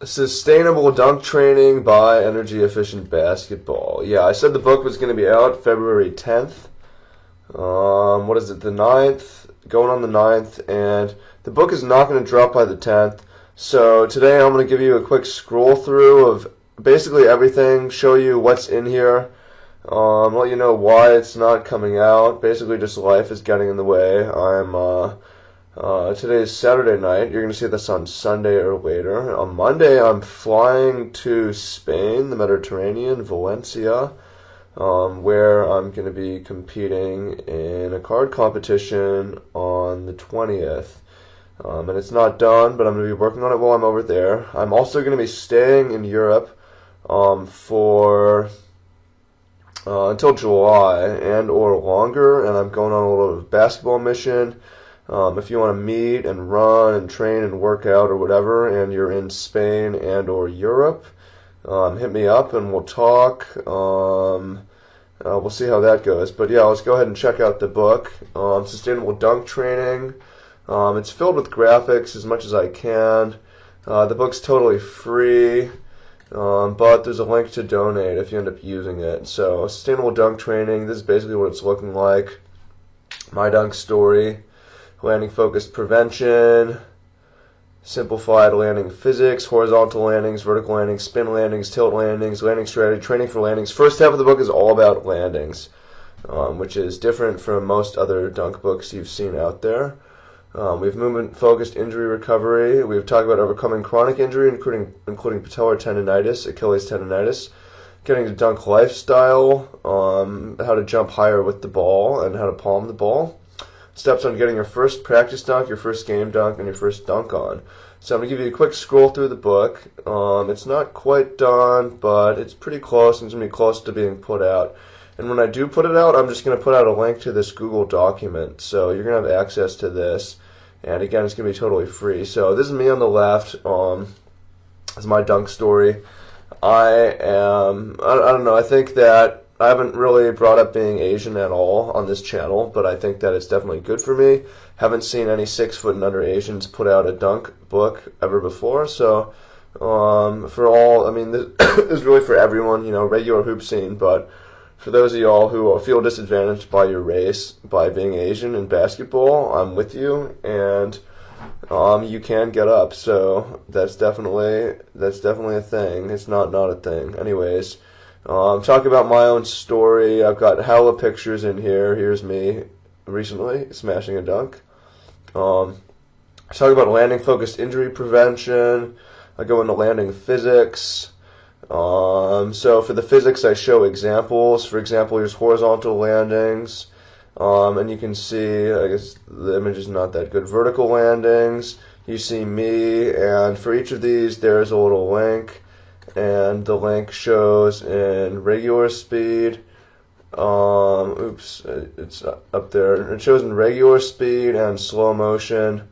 Sustainable Dunk Training by Energy Efficient Basketball. Yeah, I said the book was going to be out February 10th. What is it, the 9th? Going on the 9th, and the book is not going to drop by the 10th. So today I'm going to give you a quick scroll through of basically everything, show you what's in here, let you know why it's not coming out. Basically just life is getting in the way. Today is Saturday night. You're going to see this on Sunday or later. On Monday, I'm flying to Spain, the Mediterranean, Valencia, where I'm going to be competing in a card competition on the 20th. And it's not done, but I'm going to be working on it while I'm over there. I'm also going to be staying in Europe for until July and or longer, and I'm going on a little basketball mission. If you want to meet and run and train and work out or whatever, and you're in Spain and or Europe, hit me up and we'll talk. We'll see how that goes. But yeah, let's go ahead and check out the book, Sustainable Dunk Training. It's filled with graphics as much as I can. The book's totally free, but there's a link to donate if you end up using it. So, Sustainable Dunk Training, this is basically what it's looking like. My dunk story. Landing focused prevention, simplified landing physics, horizontal landings, vertical landings, spin landings, tilt landings, landing strategy, training for landings. First half of the book is all about landings, which is different from most other dunk books you've seen out there. We have movement focused injury recovery. We've talked about overcoming chronic injury, including patellar tendonitis, Achilles tendonitis, getting to dunk lifestyle, how to jump higher with the ball, and how to palm the ball. Steps on getting your first practice dunk, your first game dunk, and your first dunk on. So I'm going to give you a quick scroll through the book. It's not quite done, but it's pretty close, and it's going to be close to being put out. And when I do put it out, I'm just going to put out a link to this Google document. So you're going to have access to this. And again, it's going to be totally free. So this is me on the left. This is my dunk story. I don't know, I think that I haven't really brought up being Asian at all on this channel, but I think that it's definitely good for me. Haven't seen any 6 foot and under Asians put out a dunk book ever before, so for all, I mean, this is really for everyone, regular hoop scene, but for those of y'all who feel disadvantaged by your race, by being Asian in basketball, I'm with you, and you can get up, so that's definitely a thing. It's not a thing. Anyways, talk about my own story. I've got hella pictures in here. Here's me recently smashing a dunk. Talk about landing focused injury prevention. I go into landing physics. So for the physics, I show examples. For example, here's horizontal landings. And you can see, I guess the image is not that good. Vertical landings. You see me, and for each of these, there's a little link. And the link shows in regular speed. It's up there. It shows in regular speed and slow motion.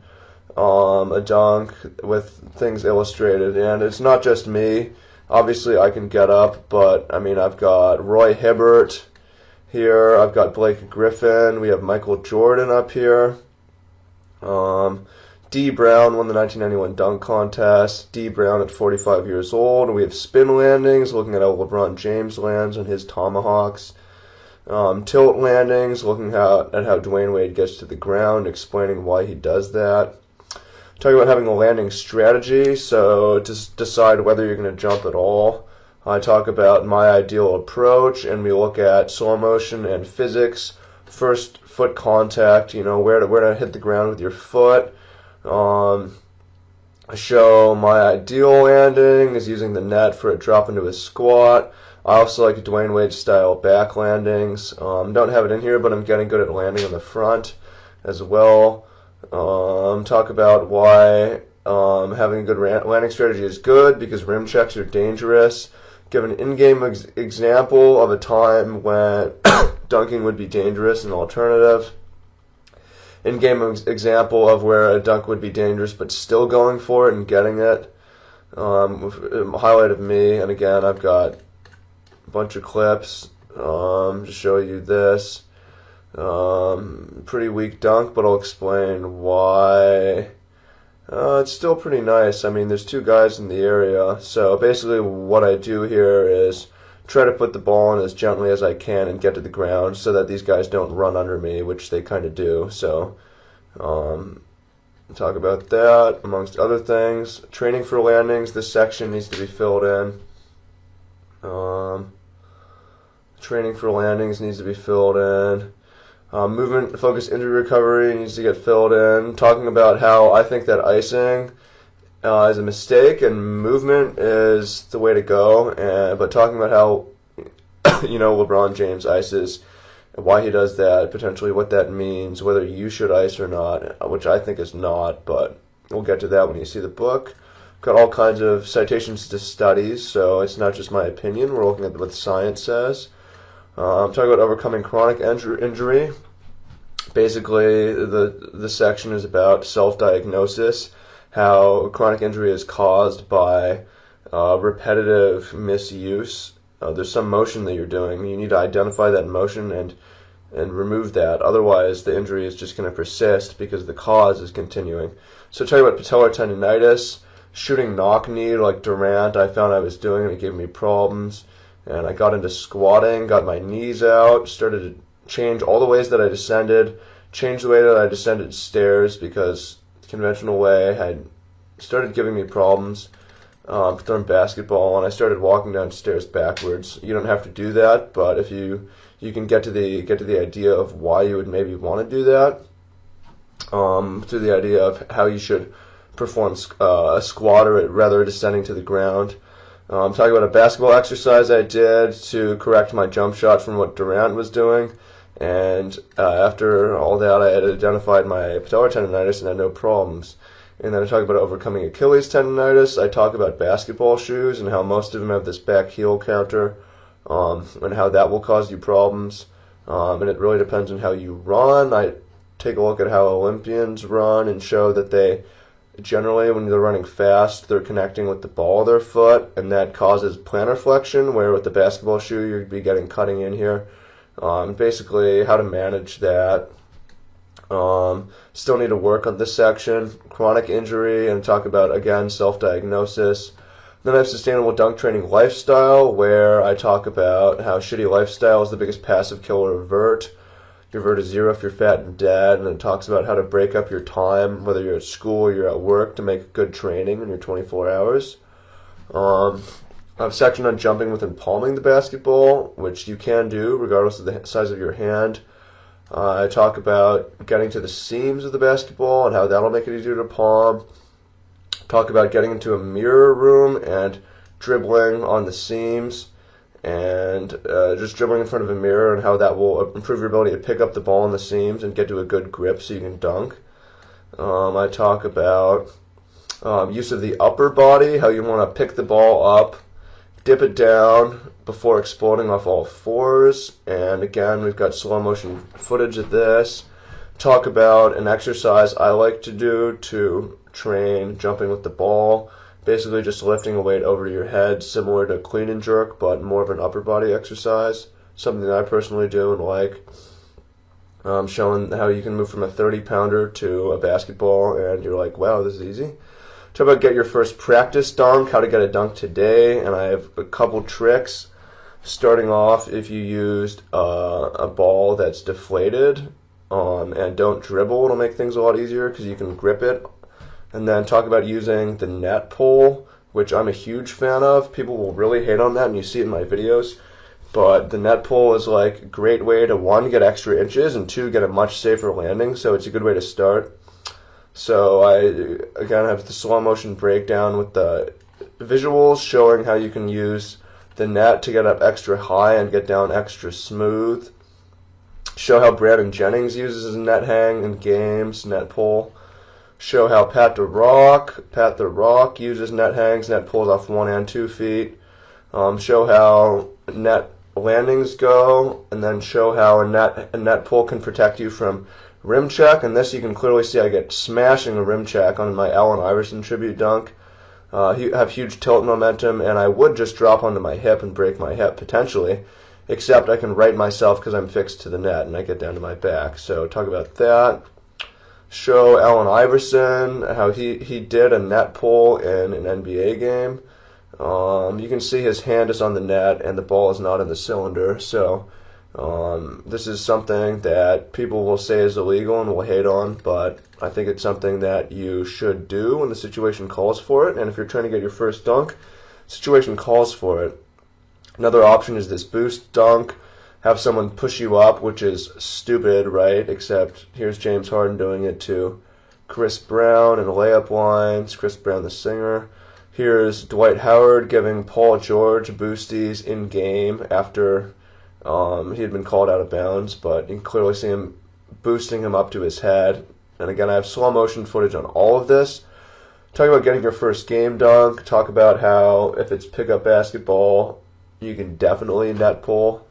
A dunk with things illustrated, and it's not just me. Obviously, I can get up, but I mean, I've got Roy Hibbert here. I've got Blake Griffin. We have Michael Jordan up here. D. Brown won the 1991 dunk contest. D. Brown at 45 years old. We have spin landings, looking at how LeBron James lands on his tomahawks. Tilt landings, looking at how Dwayne Wade gets to the ground, explaining why he does that. Talking about having a landing strategy, so to decide whether you're going to jump at all. I talk about my ideal approach, and we look at slow motion and physics. First foot contact, where to hit the ground with your foot. I show my ideal landing is using the net for a drop into a squat. I also like Dwayne Wade style back landings. Don't have it in here, but I'm getting good at landing on the front as well. Talk about why having a good landing strategy is good, because rim checks are dangerous. Give an in-game example of a time when dunking would be dangerous, an alternative. In-game example of where a dunk would be dangerous but still going for it and getting it. Highlight of me, and again, I've got a bunch of clips to show you this. Pretty weak dunk, but I'll explain why It's still pretty nice. I mean, there's two guys in the area, so basically what I do here is try to put the ball in as gently as I can and get to the ground so that these guys don't run under me, which they kind of do. So, talk about that, amongst other things. Training for landings, this section needs to be filled in. Training for landings needs to be filled in. Movement, focus, injury recovery needs to get filled in. Talking about how I think that icing is a mistake and movement is the way to go. But talking about how, LeBron James ices, why he does that, potentially what that means, whether you should ice or not, which I think is not, but we'll get to that when you see the book. Got all kinds of citations to studies, so it's not just my opinion. We're looking at what science says. I'm talking about overcoming chronic injury. Basically, the section is about self-diagnosis, how chronic injury is caused by repetitive misuse. There's some motion that you're doing. You need to identify that motion and remove that. Otherwise, the injury is just going to persist because the cause is continuing. So talking about patellar tendonitis, shooting knock knee like Durant, I found I was doing and it gave me problems. And I got into squatting, got my knees out, started to change all the ways that I descended, changed the way that I descended stairs because the conventional way had started giving me problems. Throwing basketball, and I started walking downstairs backwards. You don't have to do that, but if you can get to the idea of why you would maybe want to do that, through the idea of how you should perform a squat or rather descending to the ground. I'm talking about a basketball exercise I did to correct my jump shot from what Durant was doing, and after all that, I had identified my patellar tendonitis and had no problems. And then I talk about overcoming Achilles tendonitis. I talk about basketball shoes and how most of them have this back heel counter, and how that will cause you problems. And it really depends on how you run. I take a look at how Olympians run and show that they generally, when they're running fast, they're connecting with the ball of their foot, and that causes plantar flexion, where with the basketball shoe, you'd be getting cutting in here. Basically, how to manage that. Still need to work on this section, chronic injury, and talk about, again, self-diagnosis. Then I have sustainable dunk training lifestyle, where I talk about how shitty lifestyle is the biggest passive killer of vert. Your vert is 0 if you're fat and dead, and it talks about how to break up your time, whether you're at school or you're at work, to make good training in your 24 hours. I have a section on jumping with and palming the basketball, which you can do regardless of the size of your hand. I talk about getting to the seams of the basketball and how that'll make it easier to palm. Talk about getting into a mirror room and dribbling on the seams and just dribbling in front of a mirror and how that will improve your ability to pick up the ball in the seams and get to a good grip so you can dunk. I talk about use of the upper body, how you want to pick the ball up, dip it down before exploding off all fours. And again, we've got slow motion footage of this. Talk about an exercise I like to do to train jumping with the ball. Basically just lifting a weight over your head, similar to clean and jerk, but more of an upper body exercise. Something that I personally do and like. Showing how you can move from a 30-pounder to a basketball, and you're like, wow, this is easy. Talk about get your first practice dunk, how to get a dunk today, and I have a couple tricks. Starting off, if you used a ball that's deflated and don't dribble, it'll make things a lot easier because you can grip it. And then talk about using the net pull, which I'm a huge fan of. People will really hate on that, and you see it in my videos. But the net pull is like a great way to, 1, get extra inches, and 2, get a much safer landing. So it's a good way to start. So I, again, have the slow motion breakdown with the visuals showing how you can use the net to get up extra high and get down extra smooth. Show how Brandon Jennings uses his net hang in games, net pull. Show how Pat the Rock uses net hangs, net pulls off 1 and 2 feet. Show how net landings go, and then show how a net pull can protect you from rim check. And this you can clearly see I get smashing a rim check on my Allen Iverson tribute dunk. Have huge tilt momentum, and I would just drop onto my hip and break my hip potentially, except I can right myself because I'm fixed to the net and I get down to my back. So talk about that. show Allen Iverson how he did a net pull in an NBA game. You can see his hand is on the net and the ball is not in the cylinder. So this is something that people will say is illegal and will hate on, but I think it's something that you should do when the situation calls for it. And if you're trying to get your first dunk, situation calls for it. Another option is this boost dunk. Have someone push you up, which is stupid, right? Except here's James Harden doing it to Chris Brown in layup lines. Chris Brown, the singer. Here's Dwight Howard giving Paul George boosties in game after he had been called out of bounds, but you can clearly see him boosting him up to his head. And again, I have slow motion footage on all of this. Talk about getting your first game dunk. Talk about how if it's pickup basketball, you can definitely net pull.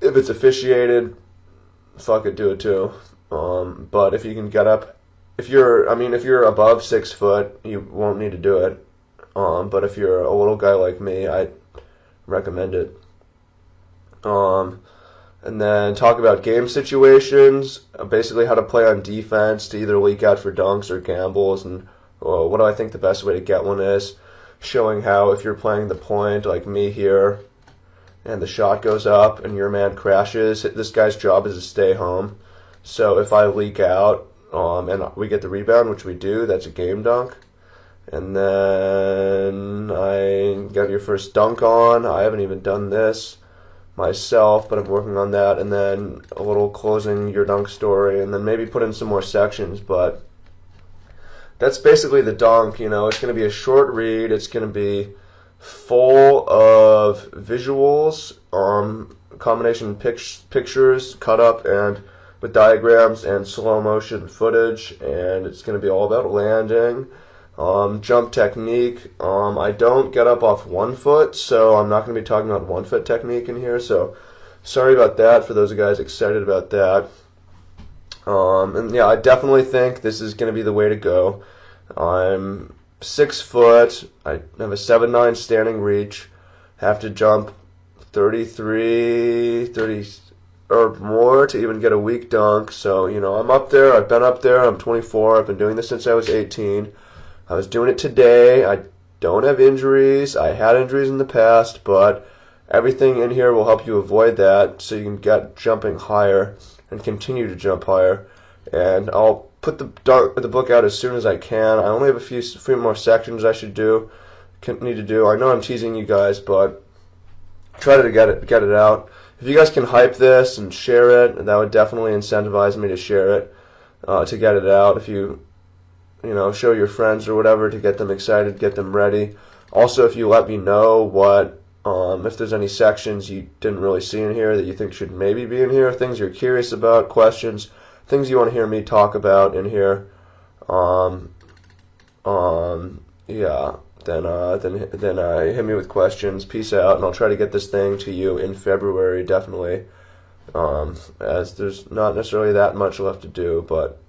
If it's officiated, fuck it, do it too. But if you can get up, if you're above 6 foot, you won't need to do it. But if you're a little guy like me, I recommend it. And then talk about game situations, basically how to play on defense to either leak out for dunks or gambles, and what do I think the best way to get one is. Showing how if you're playing the point like me here, and the shot goes up and your man crashes, this guy's job is to stay home. So if I leak out and we get the rebound, which we do, that's a game dunk. And then I got your first dunk on. I haven't even done this myself, but I'm working on that. And then a little closing your dunk story, and then maybe put in some more sections. But that's basically the dunk. It's going to be a short read. It's going to be full of visuals, combination pictures cut up and with diagrams and slow motion footage, and it's going to be all about landing, jump technique. I don't get up off 1 foot, so I'm not going to be talking about 1 foot technique in here, so sorry about that for those guys excited about that. And yeah, I definitely think this is going to be the way to go. I'm 6 foot, I have a 7'9" standing reach, have to jump 30 or more to even get a weak dunk. So, I'm up there, I've been up there, I'm 24, I've been doing this since I was 18. I was doing it today. I don't have injuries. I had injuries in the past, but everything in here will help you avoid that so you can get jumping higher and continue to jump higher. And I'll put the book out as soon as I can. I only have a few more sections I need to do. I know I'm teasing you guys, but try to get it out. If you guys can hype this and share it, that would definitely incentivize me to share it, to get it out. If you show your friends or whatever to get them excited, get them ready. Also, if you let me know what, if there's any sections you didn't really see in here that you think should maybe be in here, things you're curious about, questions, things you want to hear me talk about in here, yeah, then hit me with questions. Peace out, and I'll try to get this thing to you in February, definitely, as there's not necessarily that much left to do, but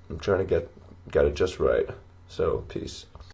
I'm trying to get it just right. So, peace.